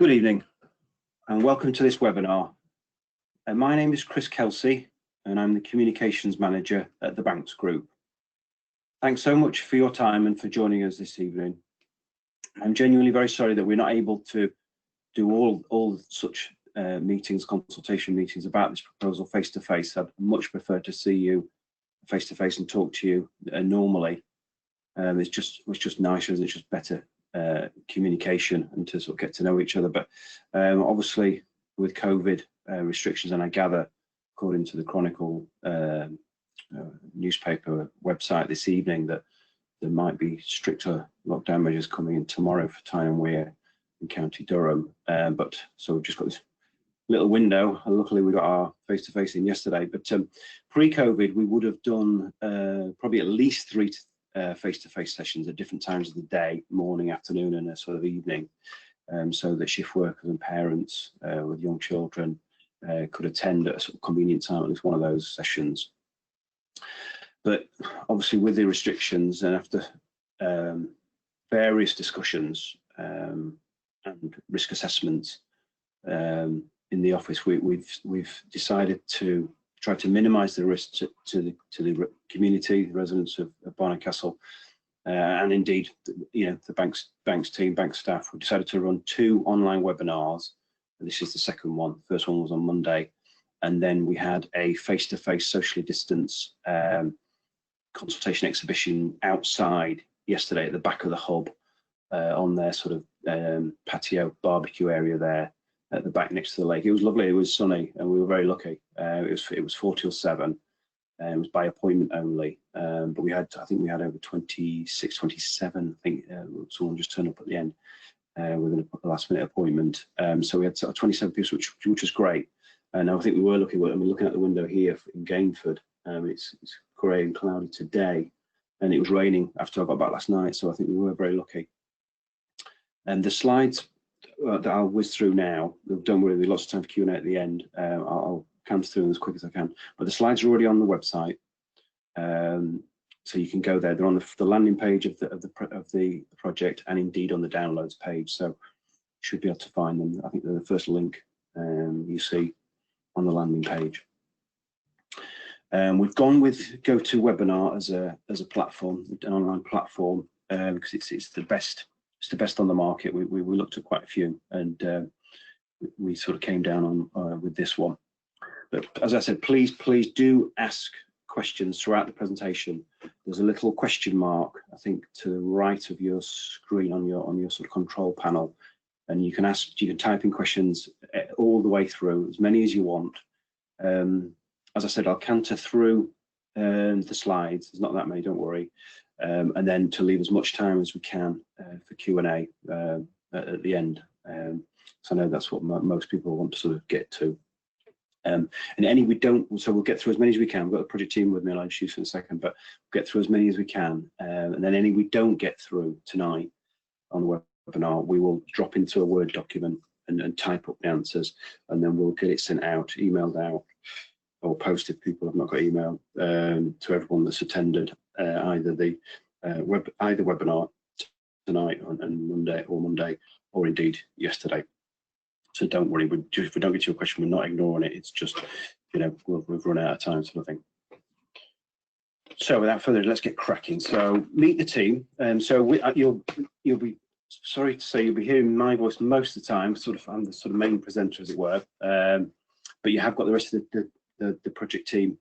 Good evening and welcome to this webinar. My name is Chris Kelsey and I'm the Communications Manager at the Banks Group. Thanks so much for your time and for joining us this evening. I'm genuinely very sorry that we're not able to do all such meetings, consultation meetings about this proposal face-to-face. I'd much prefer to see you face-to-face and talk to you normally. It's just nicer, it's just better communication and to sort of get to know each other. But obviously with COVID restrictions, and I gather according to the Chronicle newspaper website this evening that there might be stricter lockdown measures coming in tomorrow for Tyne and Wear in County Durham. So we've just got this little window, and luckily we got our face-to-face in yesterday. But pre-COVID we would have done probably at least 3 face-to-face sessions at different times of the day, morning, afternoon and a sort of evening, so that shift workers and parents with young children could attend at a sort of convenient time, at least one of those sessions. But obviously with the restrictions and after various discussions and risk assessments in the office, we've decided to try to minimise the risk to the community, the residents of Barnard-Castle, and indeed, the banks team, bank staff. We decided to run 2 online webinars. This is the second one. The first one was on Monday, and then we had a face-to-face, socially distanced consultation exhibition outside yesterday at the back of the hub, on their sort of patio barbecue area there at the back next to the lake. It was lovely, it was sunny, and we were very lucky. It was 4 till 7, and it was by appointment only. But I think we had over 26, 27, I think someone just turned up at the end with a last minute appointment. So we had sort of 27 people, which was great. And I think we were looking at the window here in Gainford. It's grey and cloudy today, and it was raining after I got back last night, so I think we were very lucky. And the slides that I'll whiz through now, don't worry, there's lots of time for Q&A at the end. I'll come through them as quick as I can, but the slides are already on the website, so you can go there. They're on the landing page of the project, and indeed on the downloads page, so you should be able to find them. I think they're the first link you see on the landing page. We've gone with GoToWebinar as a platform, an online platform, because it's the best. It's the best on the market. We looked at quite a few, and we sort of came down on with this one. But as I said, please do ask questions throughout the presentation. There's a little question mark, I think, to the right of your screen on your sort of control panel, and you can type in questions all the way through, as many as you want. As I said, I'll canter through the slides. There's not that many, don't worry. And then to leave as much time as we can for Q&A at the end. So I know that's what most people want to sort of get to. And any we don't, so we'll get through as many as we can. We've got the project team with me, I'll introduce in a second, but we'll get through as many as we can. And then any we don't get through tonight on the webinar, we will drop into a Word document and type up the answers, and then we'll get it sent out, emailed out, or posted. People have not got email to everyone that's attended either the webinar tonight and Monday, or indeed yesterday. So don't worry, if we don't get to your question, we're not ignoring it. It's just, we've run out of time, sort of thing. So without further ado, let's get cracking. So meet the team. You'll be, sorry to say, you'll be hearing my voice most of the time. I'm the sort of main presenter, as it were. But you have got the rest of the project team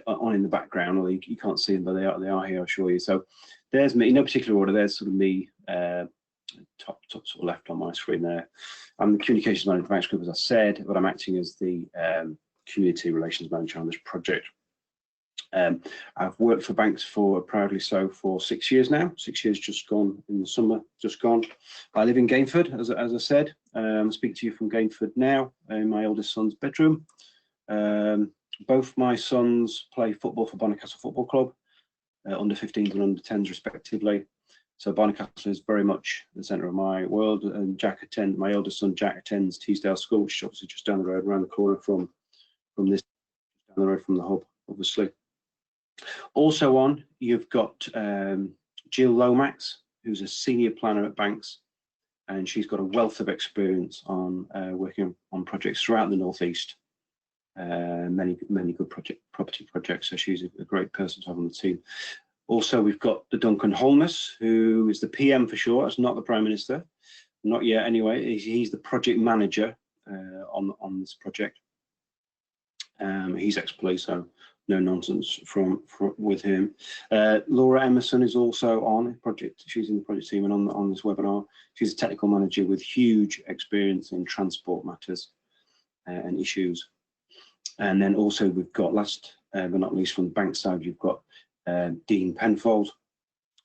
on in the background, although you can't see them, but they are here, I'll show you. So there's me, in no particular order. There's sort of me, top sort of left on my screen there. I'm the Communications Manager of the Banks Group, as I said, but I'm acting as the Community Relations Manager on this project. I've worked for banks proudly so, for 6 years now. 6 years just gone in the summer, just gone. I live in Gainford, as I said. I speak to you from Gainford now, in my oldest son's bedroom. Both my sons play football for Barnard-Castle Football Club, under 15s and under 10s respectively. So Barnard-Castle is very much the centre of my world, and my eldest son Jack attends Teesdale School, which is obviously just down the road, around the corner from this, down the road from the hub, obviously. Also on, you've got Jill Lomax, who's a senior planner at Banks, and she's got a wealth of experience on working on projects throughout the Northeast. Many good property projects, so she's a great person to have on the team. Also, we've got the Duncan Holness, who is the PM for sure. It's not the Prime Minister, not yet anyway. He's the project manager on this project. He's ex-police, so no nonsense with him. Laura Emerson is also on the project. She's in the project team and on this webinar. She's a technical manager with huge experience in transport matters and issues. And then also we've got, last but not least, from the bank side, you've got Dean Penfold,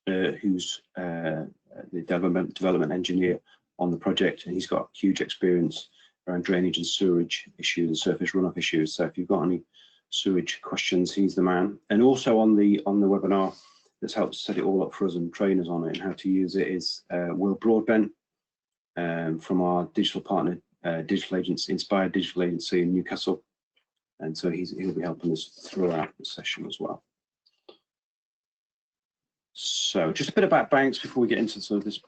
who's the development engineer on the project, and he's got huge experience around drainage and sewerage issues and surface runoff issues. So if you've got any sewage questions, he's the man. And also on the webinar that's helped set it all up for us and train us on it and how to use it is Will Broadbent from our digital partner, digital agency, Inspired Digital Agency in Newcastle. And so he'll be helping us throughout the session as well. So just a bit about banks before we get into sort of this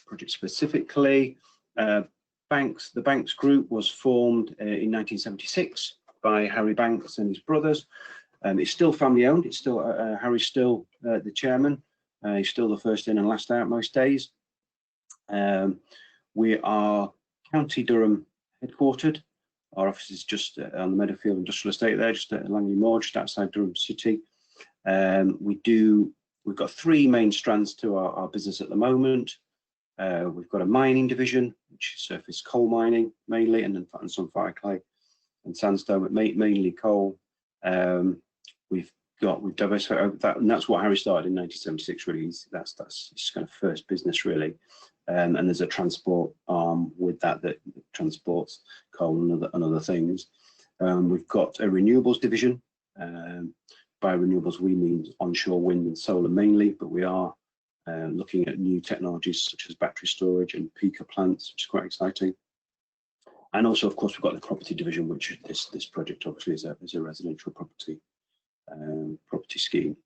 project specifically. The Banks Group was formed in 1976 by Harry Banks and his brothers. It's still family owned. It's still Harry's still the chairman. He's still the first in and last out most days. We are County Durham headquartered. Our office is just on the Meadowfield Industrial Estate there, just at Langley Moor, just outside Durham City. We've got three main strands to our business at the moment. We've got a mining division, which is surface coal mining mainly, and some fire clay and sandstone, but mainly coal. We've diversified over that, and that's what Harry started in 1976. Really, that's his kind of first business really. And there's a transport arm with that transports coal and other things. We've got a renewables division. By renewables, we mean onshore wind and solar mainly, but we are looking at new technologies such as battery storage and peaker plants, which is quite exciting. And also, of course, we've got the property division, which this project obviously is a residential property scheme.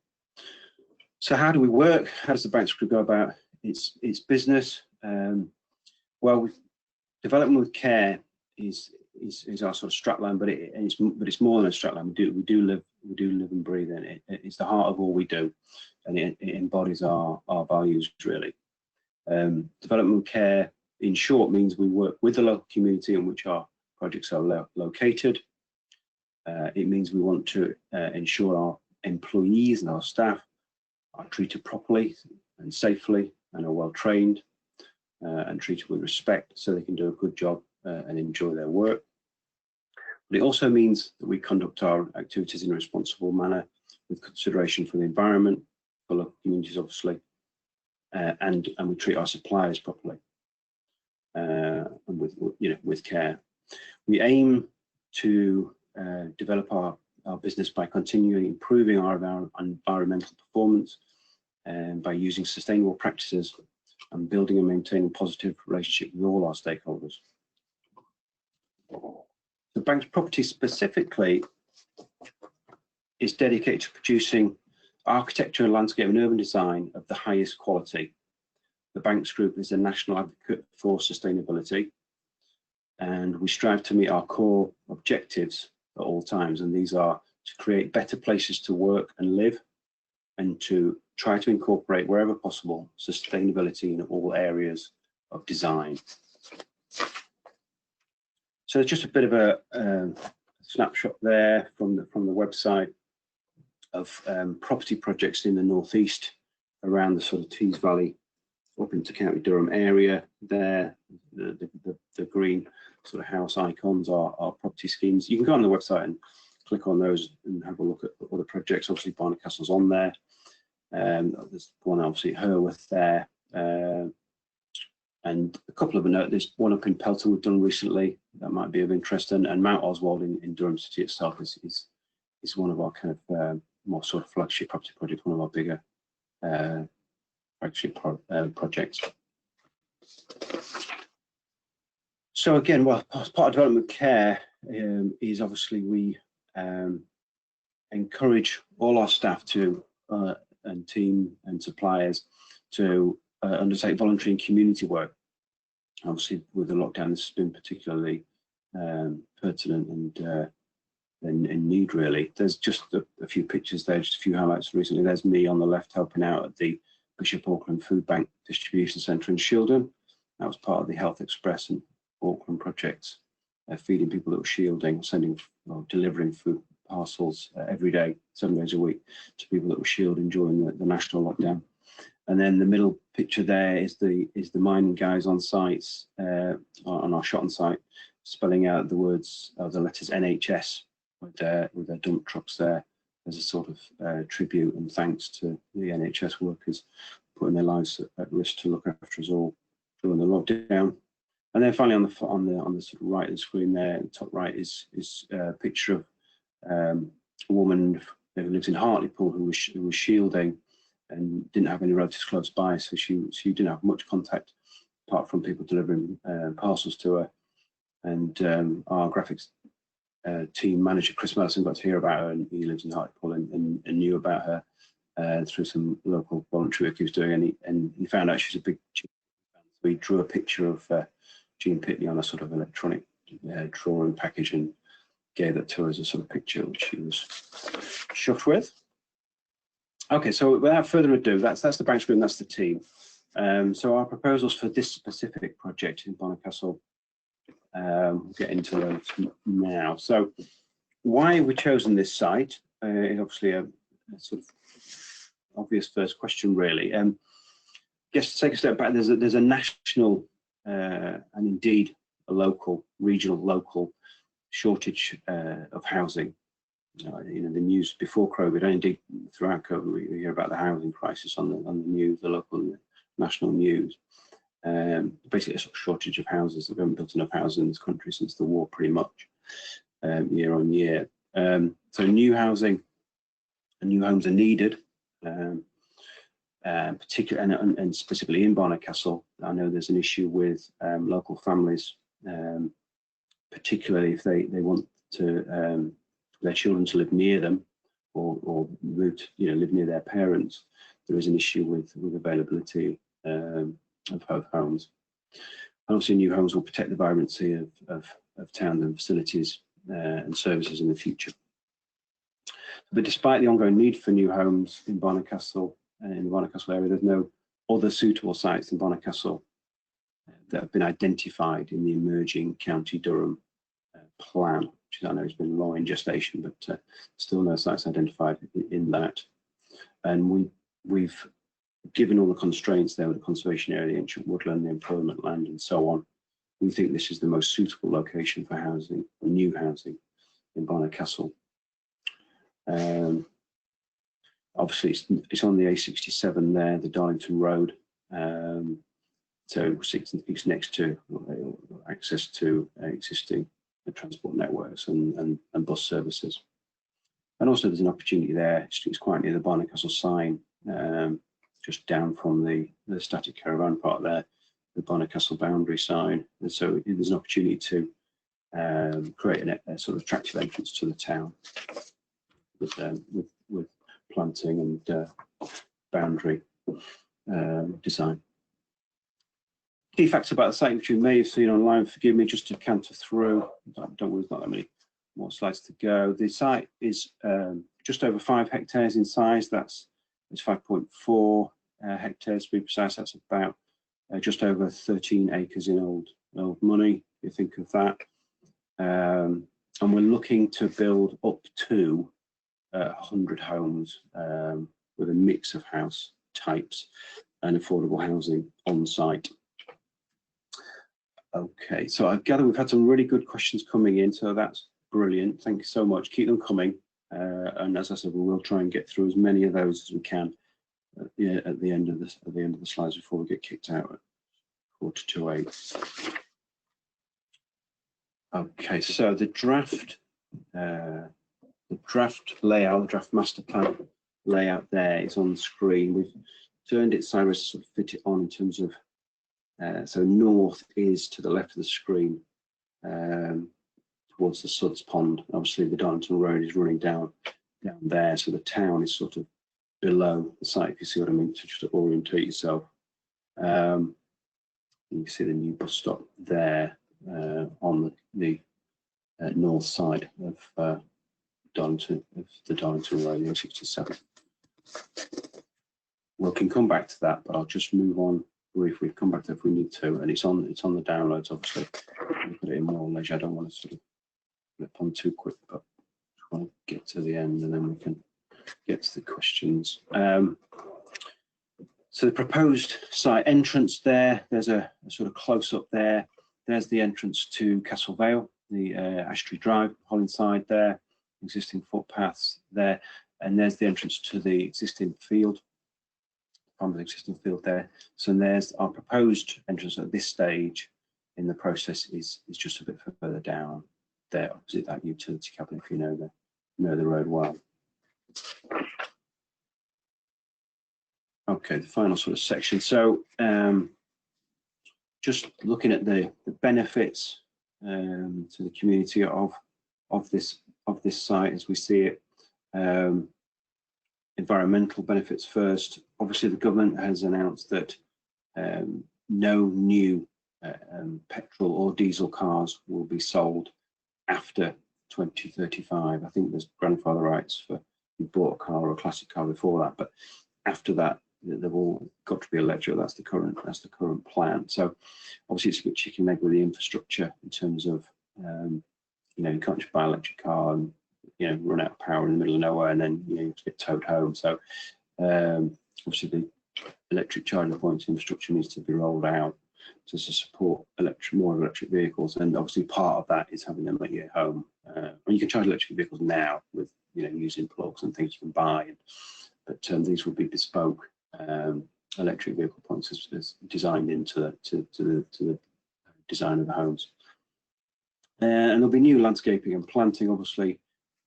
So how do we work? How does the Banks Group go about its business? Well, development with care is our sort of strapline, but it's more than a strapline. We do live and breathe in it. It's the heart of all we do, and it embodies our values really. Development with care, in short, means we work with the local community in which our projects are located. It means we want to ensure our employees and our staff are treated properly and safely and are well trained and treated with respect so they can do a good job and enjoy their work. But it also means that we conduct our activities in a responsible manner with consideration for the environment, for local communities obviously, and we treat our suppliers properly and with care. We aim to develop our business by continually improving our environmental performance and by using sustainable practices and building and maintaining positive relationship with all our stakeholders. The Banks Property specifically is dedicated to producing architecture, landscape and urban design of the highest quality. The Banks Group is a national advocate for sustainability, and we strive to meet our core objectives at all times, and these are to create better places to work and live, and to try to incorporate wherever possible sustainability in all areas of design. So it's just a bit of a snapshot there from the website of property projects in the northeast around the sort of Tees Valley up into County Durham area. There, the green sort of house icons are property schemes. You can go on the website and click on those and have a look at other projects. Obviously, Barnard Castle's on there. There's one obviously at Herworth there, and a couple of notes. There's one up in Pelton we've done recently that might be of interest, and Mount Oswald in Durham City itself is one of our kind of more sort of flagship property projects, one of our bigger flagship projects. So again, well, as part of development care is obviously we encourage all our staff to and team and suppliers to undertake voluntary and community work. Obviously, with the lockdown, this has been particularly pertinent and need, really. There's just a few pictures there, just a few highlights recently. There's me on the left helping out at the Bishop Auckland Food Bank Distribution Centre in Shildon. That was part of the Health Express and Auckland projects, feeding people that were shielding, delivering food parcels every day, 7 days a week, to people that were shielding during the national lockdown. And then the middle picture there is the mining guys on sites, on our Shotton site, spelling out the words of the letters NHS with their dump trucks there as a sort of tribute and thanks to the NHS workers putting their lives at risk to look after us all during the lockdown. And then finally, on the sort of right of the screen there, the top right is a picture of a woman who lives in Hartlepool who was shielding and didn't have any relatives close by, so she didn't have much contact apart from people delivering parcels to her. And our graphics team manager Chris Madison got to hear about her, and he lives in Hartlepool and knew about her through some local voluntary work he was doing, and he found out she's a big Jean fan. So he drew a picture of Jean Pitney on a sort of electronic drawing package and gave that to her as a sort of picture, which she was chuffed with. Okay, so without further ado, that's the bank screen, that's the team. So our proposals for this specific project in Bonnycastle, we'll get into those now. So why have we chosen this site is obviously a sort of obvious first question, really. Just to take a step back, there's a national and indeed a regional local shortage of housing. The news before COVID, and indeed throughout COVID, we hear about the housing crisis on the news, the local and the national news. Basically, a sort of shortage of houses. We haven't built enough houses in this country since the war, pretty much, year on year. So new housing and new homes are needed, particularly and specifically in Bonnycastle. I know there's an issue with local families, particularly if they want to their children to live near them or move to, live near their parents. There is an issue with availability of homes. And also new homes will protect the vibrancy of towns and facilities and services in the future. But despite the ongoing need for new homes in Bonnycastle, in the Bonnycastle area, there's no other suitable sites in Bonnycastle that have been identified in the emerging County Durham plan, which I know has been long in gestation, but still no sites identified in that. And we've given all the constraints there with the conservation area, the ancient woodland, the employment land, and so on. We think this is the most suitable location for housing, or new housing, in Bonnycastle. Obviously, it's on the A67 there, the Darlington Road. So it's next to access to existing transport networks and bus services. And also there's an opportunity there, it's quite near the Bonnycastle sign, just down from the static caravan park there, the Bonnycastle boundary sign. And so there's an opportunity to create a sort of attractive entrance to the town with planting and boundary design. Key facts about the site, which you may have seen online, forgive me, just to canter through. Don't worry, there's not that many more slides to go. The site is just over 5 hectares in size. It's 5.4 hectares to be precise. That's about just over 13 acres in old money, if you think of that. And we're looking to build up to 100 homes with a mix of house types and affordable housing on site. Okay, so I gather we've had some really good questions coming in, so that's brilliant. Thank you so much. Keep them coming. And as I said, we will try and get through as many of those as we can at the end of the slides before we get kicked out at 7:45. Okay, so the draft layout, the draft master plan layout there is on the screen. We've turned it sideways to sort of fit it on in terms of so north is to the left of the screen towards the Suds Pond. Obviously the Darlington Road is running down there, so the town is sort of below the site, if you see what I mean, to just orientate yourself. The You can see the new bus stop there on the north side of Darlington, of the Darlington Road, the 67. We can come back to that, but I'll just move on briefly. Come back to it if we need to, and it's on the downloads. Obviously, we'll put it in more leisure. I don't want to sort of flip on too quick, but I want to get to the end, and then we can get to the questions. So the proposed site entrance there, there's a sort of close up there. There's the entrance to Castle Vale, the Ash Tree Drive, Hollinside there, existing footpaths there, and there's the entrance to the existing field, from the existing field there. So there's our proposed entrance at this stage in the process is just a bit further down there, opposite that utility cabin, if you know the road well. Okay, the final sort of section. So just looking at the benefits to the community of this site as we see it. Environmental benefits first. Obviously, the government has announced that no new petrol or diesel cars will be sold after 2035. I think there's grandfather rights for you bought a car or a classic car before that, but after that, they've all got to be electric. That's the current plan. So obviously it's a bit chicken egg with the infrastructure in terms of you know, you can't just buy an electric car and run out of power in the middle of nowhere and then you have to get towed home. So obviously the electric charging points infrastructure needs to be rolled out to support more electric vehicles, and obviously part of that is having them at your home. You can charge electric vehicles now with using plugs and things you can buy, but these will be bespoke electric vehicle points as designed into the design of the homes. And there'll be new landscaping and planting, obviously,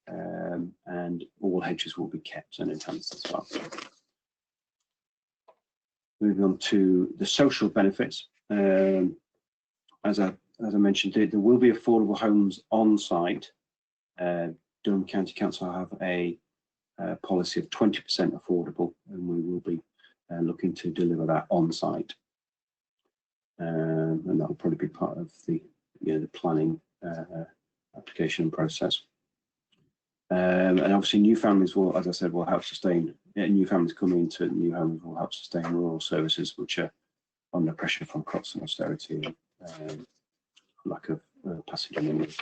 and all hedges will be kept and enhanced as well. Moving on to the social benefits. As I mentioned, there will be affordable homes on site. Durham County Council have a policy of 20% affordable, and we will be looking to deliver that on site. And that will probably be part of the planning application process. And obviously new families will, as I said, will help sustain, new families coming into new homes will help sustain rural services which are under pressure from cuts and austerity and lack of passenger numbers.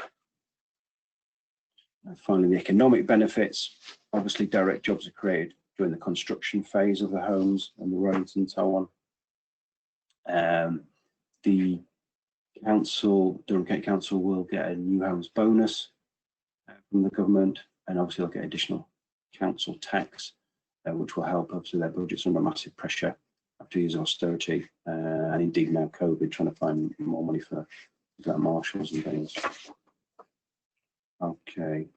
And finally, the economic benefits. Obviously direct jobs are created during the construction phase of the homes and the roads and so on. The council, Durham County Council, will get a new homes bonus from the government, and obviously they'll get additional council tax, which will help. Obviously their budget's under massive pressure after years of austerity, and indeed now COVID, trying to find more money for marshals and things. Okay,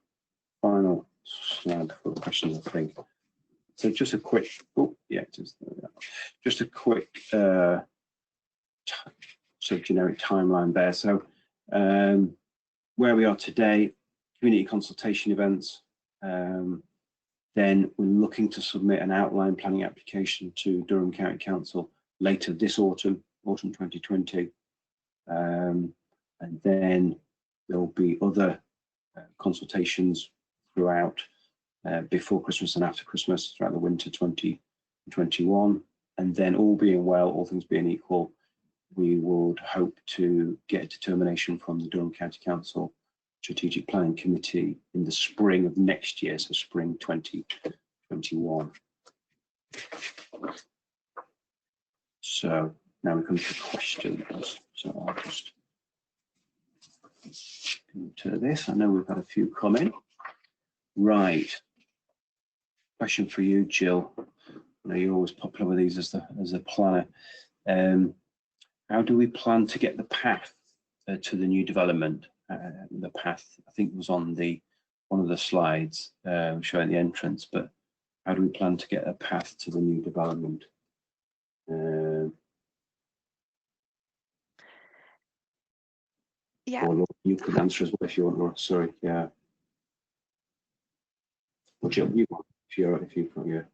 final slide for the questions, I think. So just a quick, just a quick sort of generic timeline there. So where we are today, community consultation events, then we're looking to submit an outline planning application to Durham County Council later this autumn 2020, and then there will be other consultations throughout before Christmas and after Christmas throughout the winter 2021, and then all being well, all things being equal, we would hope to get a determination from the Durham County Council Strategic Planning Committee in the spring of next year, so spring 2021. So now we come to questions. So I'll just into this. I know we've had a few come in. Right. Question for you, Jill. I know you're always popular with these as a planner. How do we plan to get the path to the new development? The path, I think, was on one of the slides showing the entrance, but how do we plan to get a path to the new development? Yeah. Or you could answer as well if you want, Laura. Sorry, yeah. Well, Jill, you want if you've got your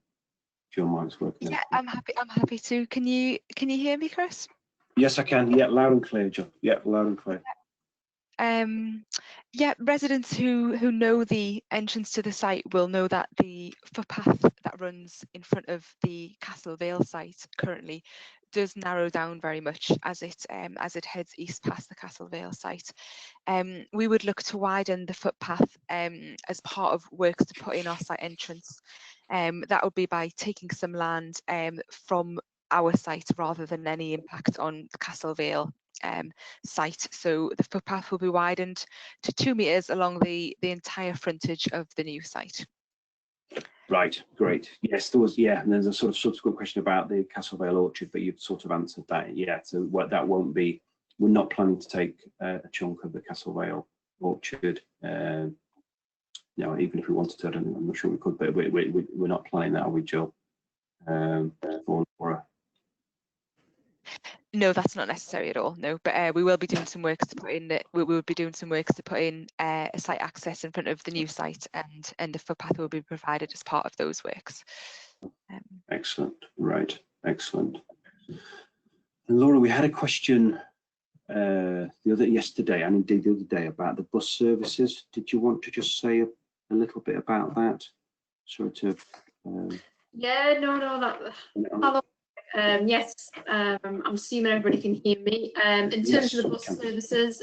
mind's working. Yeah, I'm happy to. Can you hear me, Chris? Yes, I can. Yeah, loud and clear, John. Yeah, loud and clear. Yeah, residents who know the entrance to the site will know that the footpath that runs in front of the Castle Vale site currently does narrow down very much as it heads east past the Castle Vale site. We would look to widen the footpath as part of works to put in our site entrance. That would be by taking some land from our site rather than any impact on the Castle Vale site. So the footpath will be widened to 2 metres along the entire frontage of the new site. Right, great. Yes, there was, yeah, and there's a sort of subsequent question about the Castle Vale Orchard, but you've sort of answered that. Yeah, so what that won't be, we're not planning to take a chunk of the Castle Vale Orchard. No, even if we wanted to, I'm not sure we could, but we're not planning that, are we, Jill? For Laura? No, that's not necessary at all. No, but we will be doing some works to put in. We will be doing some works to put in a site access in front of the new site, and the footpath will be provided as part of those works. Excellent. Right. Excellent. And Laura, we had a question yesterday, and indeed the other day, about the bus services. Did you want to just say a little bit about that? Sorry to. Yeah, no. Yes, I'm assuming everybody can hear me. In terms of the bus services,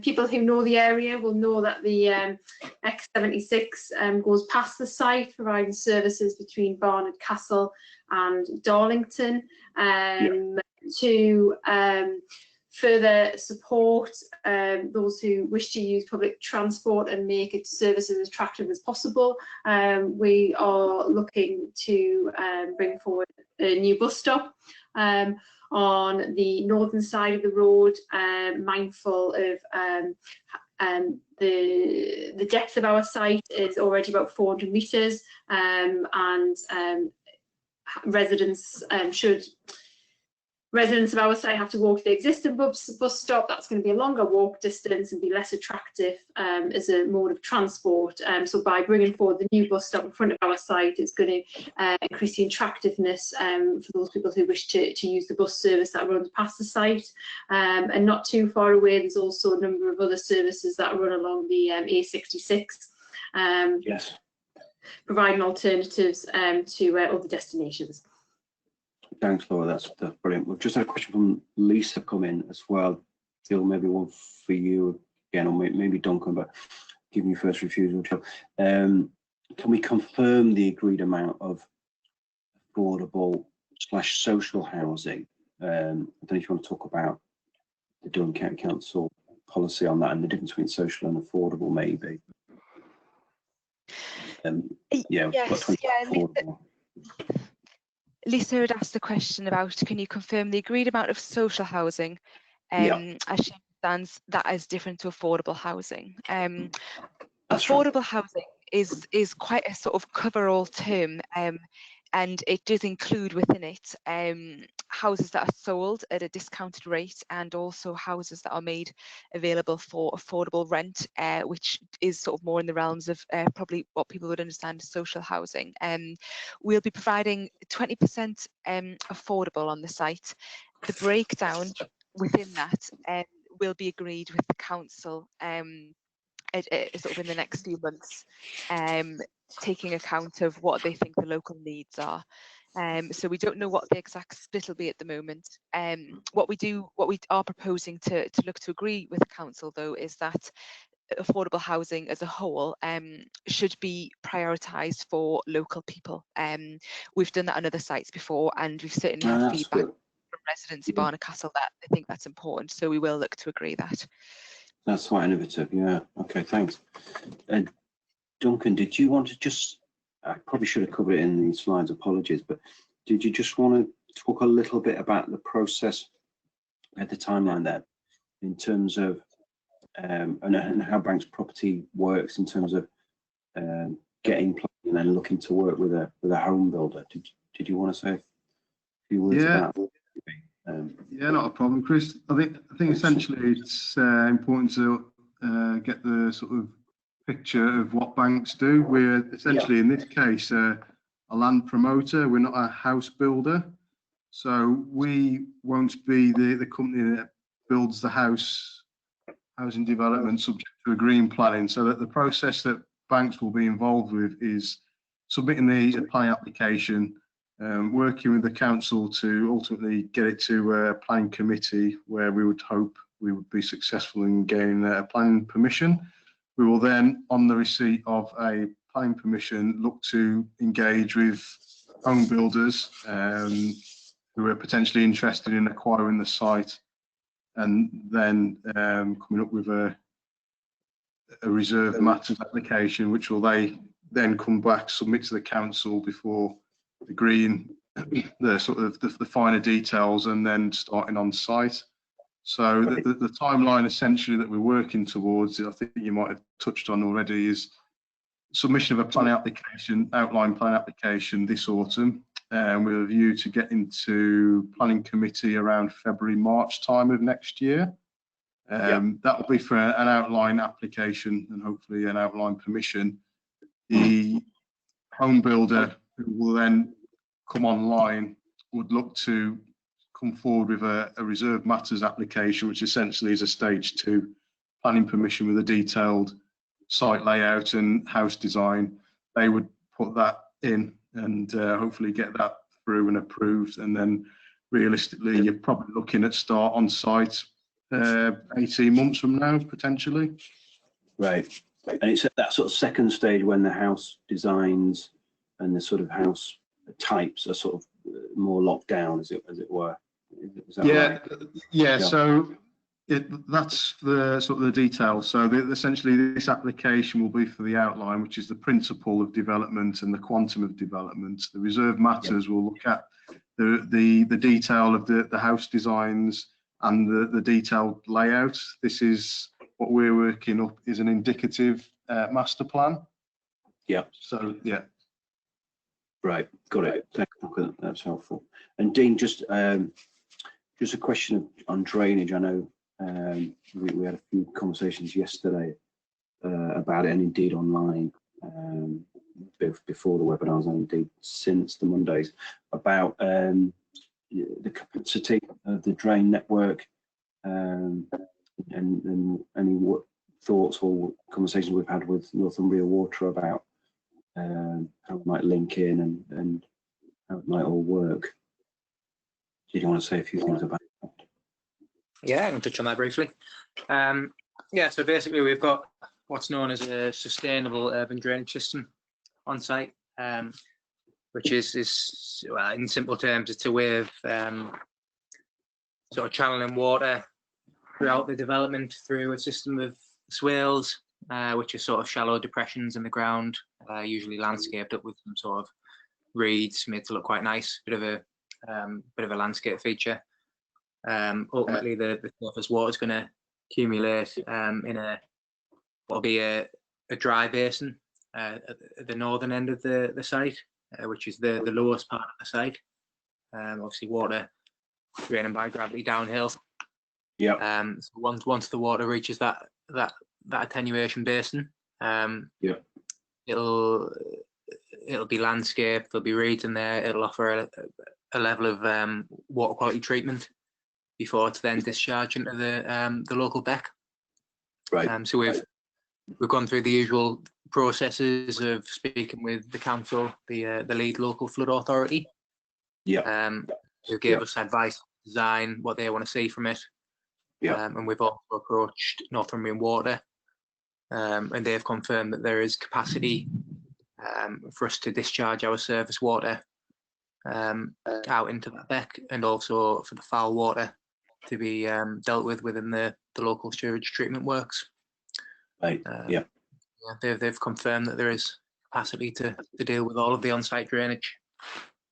people who know the area will know that the X76 goes past the site, providing services between Barnard Castle and Darlington. To further support those who wish to use public transport and make its services as attractive as possible, we are looking to bring forward a new bus stop on the northern side of the road, mindful of the depth of our site is already about 400 metres, and residents of our site have to walk to the existing bus stop. That's going to be a longer walk distance and be less attractive as a mode of transport. So by bringing forward the new bus stop in front of our site, it's going to increase the attractiveness for those people who wish to use the bus service that runs past the site. And not too far away, there's also a number of other services that run along the A66. Yes. Providing alternatives to other destinations. Thanks, Laura. That's brilliant. We've just had a question from Lisa come in as well. Jill, maybe one for you again, or maybe Duncan, but giving you first refusal, Jill. Can we confirm the agreed amount of affordable/social housing? I don't know if you want to talk about the Durham County Council policy on that and the difference between social and affordable, maybe. Yeah, yes, affordable. Lisa had asked the question about, can you confirm the agreed amount of social housing? As she understands, that is different to affordable housing. Affordable housing is quite a sort of cover-all term, and it does include within it houses that are sold at a discounted rate, and also houses that are made available for affordable rent, which is sort of more in the realms of probably what people would understand as social housing. We'll be providing 20% affordable on the site. The breakdown within that will be agreed with the council sort of in the next few months, taking account of what they think the local needs are. So we don't know what the exact split will be at the moment. What we are proposing to look to agree with the council, though, is that affordable housing as a whole should be prioritised for local people. We've done that on other sites before, and we've certainly had feedback from residents in Barnard Castle that they think that's important. So we will look to agree that. That's quite innovative, yeah. Okay, thanks. And Duncan, did you want to just, I probably should have covered it in these slides, apologies, but did you just want to talk a little bit about the process at the timeline there in terms of, and how Banks Property works in terms of getting planning and then looking to work with a home builder? Did you want to say a few words about that? Yeah, not a problem, Chris. I think essentially it's important to get the sort of picture of what banks do. We're essentially in this case a land promoter. We're not a house builder. So we won't be the company that builds the housing development subject to a green planning. So that the process that banks will be involved with is submitting the planning application, working with the council to ultimately get it to a planning committee where we would hope we would be successful in gaining a planning permission. We will then, on the receipt of a planning permission, look to engage with home builders who are potentially interested in acquiring the site, and then coming up with a reserve matters application, which will they then come back, submit to the council before agreeing the sort of the finer details, and then starting on site. So the timeline essentially that we're working towards, I think you might have touched on already, is submission of a planning application, outline plan application this autumn, with a view to get into planning committee around February, March time of next year. That will be for an outline application and hopefully an outline permission. The home builder who will then come online would look to come forward with a reserve matters application, which essentially is a stage 2 planning permission with a detailed site layout and house design. They would put that in and hopefully get that through and approved, and then realistically you're probably looking at start on site 18 months from now potentially. Right. And it's at that sort of second stage when the house designs and the sort of house types are sort of more locked down, as it were. Is that right? Yeah. So that's the sort of the details. So essentially this application will be for the outline, which is the principle of development and the quantum of development. The reserve matters will look at the detail of the house designs and the detailed layout. This is what we're working up, is an indicative master plan. Yeah. So yeah. Right. Got it. Thank you. That's helpful. And Dean, just a question on drainage. I know we had a few conversations yesterday about it, and indeed online before the webinars, and indeed since the Mondays, about the capacity of the drain network, and any thoughts or conversations we've had with Northumbria Water about how it might link in and how it might all work. Do you want to say a few things about that? Yeah, I can touch on that briefly. Yeah, so basically we've got what's known as a sustainable urban drainage system on site, which is well, in simple terms, it's a way of sort of channeling water throughout the development through a system of swales, which are sort of shallow depressions in the ground, usually landscaped up with some sort of reeds made to look quite nice, bit of a landscape feature. Ultimately, the surface water is going to accumulate in what'll be a dry basin at the northern end of the site, which is the lowest part of the site. Obviously, water draining by gravity downhill. Yeah. So once the water reaches that attenuation basin, it'll be landscaped. There'll be reeds in there. It'll offer a level of water quality treatment before it's then discharged into the local beck. Right. So we've gone through the usual processes of speaking with the council, the lead local flood authority. Yeah. Who gave us advice, design, what they want to see from it. Yeah. And we've also approached Northumbrian Water, and they've confirmed that there is capacity for us to discharge our surface water out into the beck, and also for the foul water to be dealt with within the local sewage treatment works. Right. Yeah. They've confirmed that there is capacity to deal with all of the on-site drainage.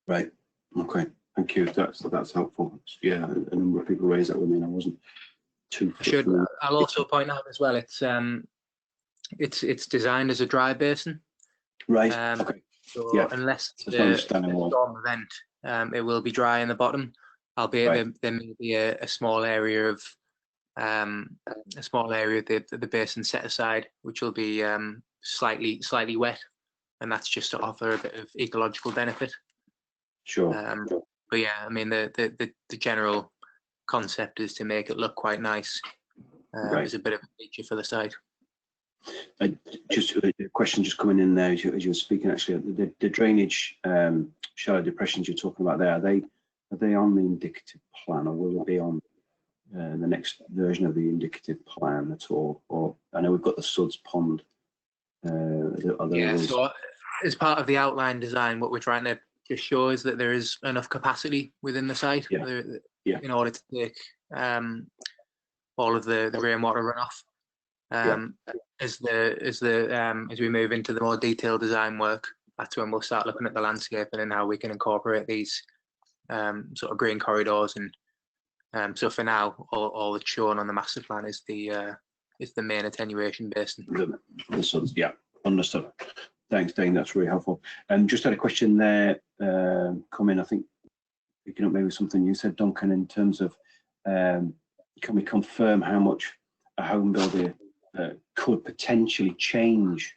Right. Okay. Thank you. That's helpful. Yeah, a number of people raised that with me, and I wasn't too. I'll also point out as well, it's designed as a dry basin. Right. Okay. So yeah. Unless the storm event, it will be dry in the bottom. Albeit there may be a small area of the basin set aside, which will be slightly wet, and that's just to offer a bit of ecological benefit. Sure. yeah, I mean the general concept is to make it look quite nice as a bit of a feature for the site. Just a question just coming in there as you were speaking. Actually, the drainage shallow depressions you're talking about there, are they on the indicative plan, or will it be on the next version of the indicative plan at all? Or I know we've got the Suds Pond. Yeah, so as part of the outline design, what we're trying to just show is that there is enough capacity within the site in order to take all of the rainwater runoff. As we move into the more detailed design work, that's when we'll start looking at the landscaping and how we can incorporate these sort of green corridors. And so for now, all that's shown on the master plan is the main attenuation basin. The Suds, yeah, understood. Thanks, Dane. That's really helpful. And just had a question there come in. I think picking up maybe something you said, Duncan, in terms of can we confirm how much a home builder could potentially change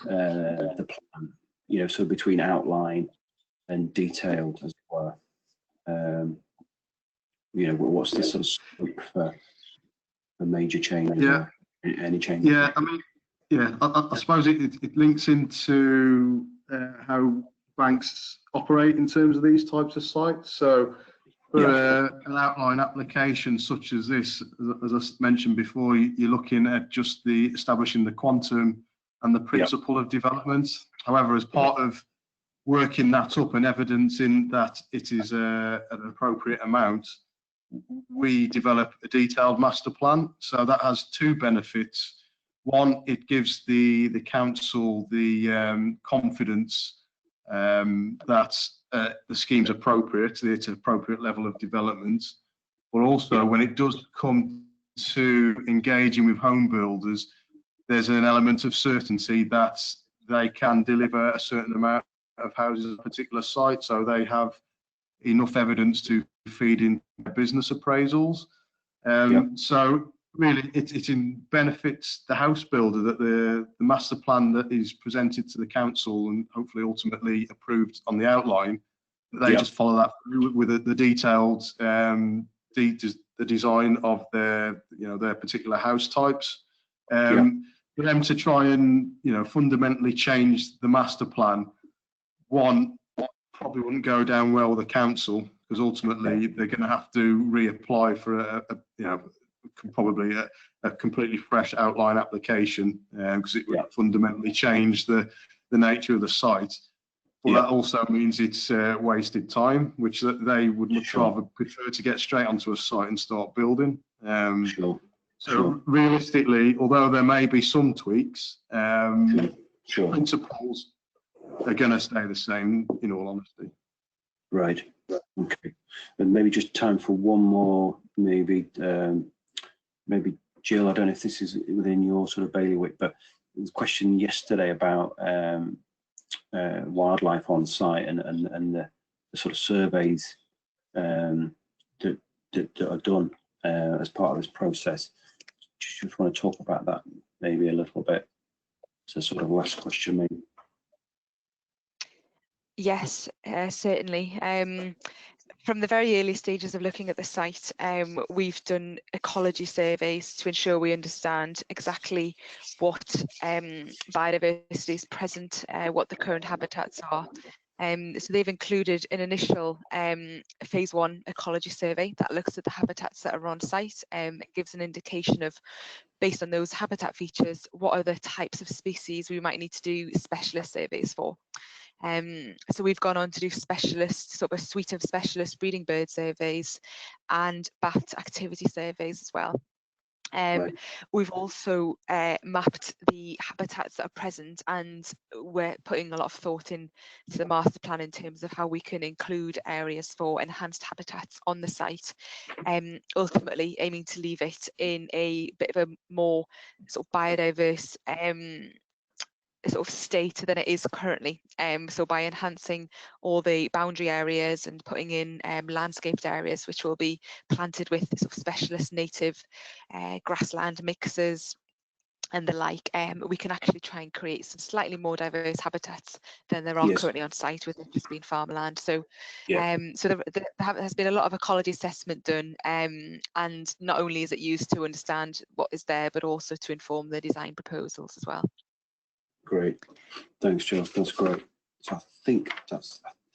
the plan? You know, so between outline and detailed, as it were. You know, what's the sort of scope for major change? Yeah. Any change? Yeah, I mean, yeah, I suppose it links into how banks operate in terms of these types of sites. So for an outline application such as this, as I mentioned before, you're looking at just establishing the quantum and the principle of development. However, as part of working that up and evidencing that it is an appropriate amount, we develop a detailed master plan. So that has two benefits. One, it gives the council the confidence that the scheme's appropriate, it's an appropriate level of development. But also, when it does come to engaging with home builders, there's an element of certainty that they can deliver a certain amount of houses at a particular site, so they have enough evidence to feed in business appraisals. So really, it benefits the house builder that the master plan that is presented to the council and hopefully ultimately approved on the outline, they just follow that through with the detailed the design of their particular house types. For them to try and fundamentally change the master plan, one, probably wouldn't go down well with the council, because ultimately they're going to have to reapply for probably a completely fresh outline application, because it would fundamentally change the nature of the site. But that also means it's wasted time, which they would much rather prefer to get straight onto a site and start building. So realistically, although there may be some tweaks, principles are going to stay the same, in all honesty. Right. Okay. And maybe just time for one more, maybe Jill, I don't know if this is within your sort of bailiwick, but there was a question yesterday about wildlife on site and the sort of surveys that are done as part of this process. Just want to talk about that maybe a little bit. So sort of last question maybe. Yes, certainly. From the very early stages of looking at the site, we've done ecology surveys to ensure we understand exactly what biodiversity is present, what the current habitats are. So they've included an initial phase 1 ecology survey that looks at the habitats that are on site. It gives an indication of, based on those habitat features, what are the types of species we might need to do specialist surveys for. So we've gone on to do specialist, sort of a suite of specialist breeding bird surveys and bat activity surveys as well. We've also mapped the habitats that are present, and we're putting a lot of thought into the master plan in terms of how we can include areas for enhanced habitats on the site, ultimately aiming to leave it in a bit of a more sort of biodiverse sort of state than it is currently. So by enhancing all the boundary areas and putting in landscaped areas which will be planted with sort of specialist native grassland mixes, and the like, we can actually try and create some slightly more diverse habitats than there are Yes. currently on site with it just being farmland. So, Yeah. so there has been a lot of ecology assessment done, and not only is it used to understand what is there, but also to inform the design proposals as well. Great, thanks, Jill. That's great. So I think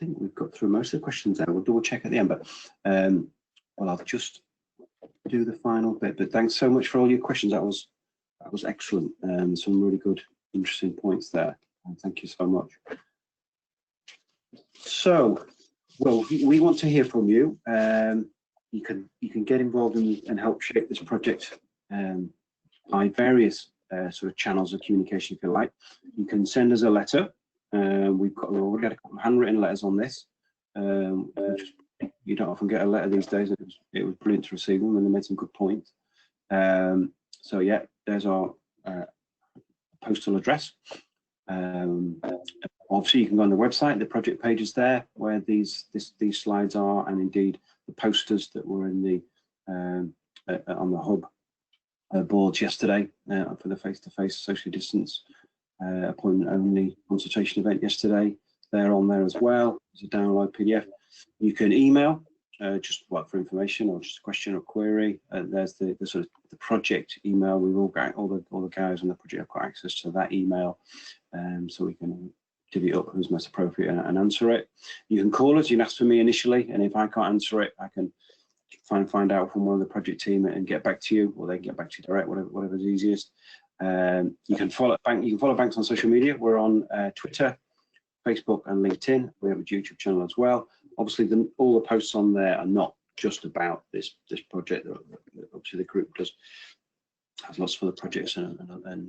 we've got through most of the questions there. We'll double check at the end, but well, I'll just do the final bit. But thanks so much for all your questions. That was excellent. Some really good, interesting points there. And thank you so much. So, well, we want to hear from you. You can get involved and help shape this project by various sort of channels of communication, if you like. You can send us a letter. We've already got a couple of handwritten letters on this. You don't often get a letter these days. It was brilliant to receive them, and they made some good points. So yeah, there's our postal address. Obviously, you can go on the website. The project page is there, where these slides are, and indeed the posters that were in the on the hub boards yesterday for the face-to-face socially distance appointment only consultation event yesterday. They're on there as well. It's a download PDF. You can email just for information or just a question or query. There's the sort of the project email. We've all got all the guys on the project have got access to that email, so we can divvy it up who's most appropriate and answer it. You can call us. You can ask for me initially, and if I can't answer it, I can find out from one of the project team and get back to you, or they can get back to you direct, whatever's easiest. You can follow Banks on social media. We're on Twitter, Facebook, and LinkedIn. We have a YouTube channel as well. Obviously, all the posts on there are not just about this project. Obviously, the group has lots of other projects and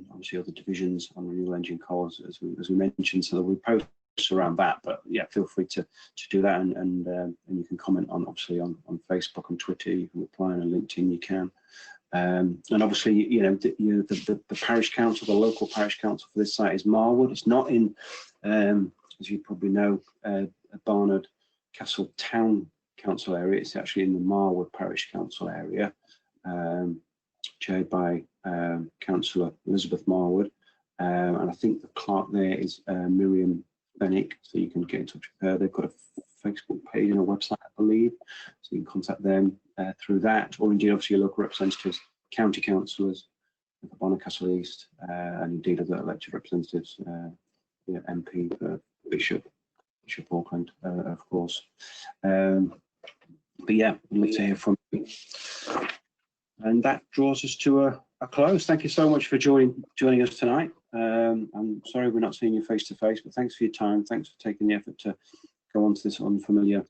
obviously other divisions on renewable energy and coal, as we mentioned. So we post around that, but yeah, feel free to do that, and you can comment on on Facebook and Twitter. You can reply, and on LinkedIn you can. And obviously, you know, the parish council, the local parish council for this site is Marwood. It's not in, as you probably know, Barnard Castle Town Council area. It's actually in the Marwood Parish Council area, chaired by Councillor Elizabeth Marwood, and I think the clerk there is Miriam Bennick, so you can get in touch with her. They've got a Facebook page and a website, I believe, so you can contact them through that, or indeed obviously your local representatives, county councillors, Bonnicastle East, and indeed other elected representatives, MP, Bishop Auckland, of course. But yeah, I'd love to hear from you. And that draws us to a close. Thank you so much for joining us tonight. I'm sorry we're not seeing you face to face, but thanks for your time. Thanks for taking the effort to go onto this unfamiliar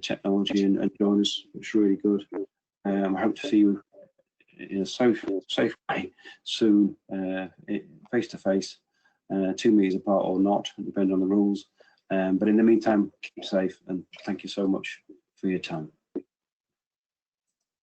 technology and join us. It's really good. I hope to see you in a safe way soon, face to face, 2 meters apart or not, depending on the rules. But in the meantime, keep safe, and thank you so much for your time.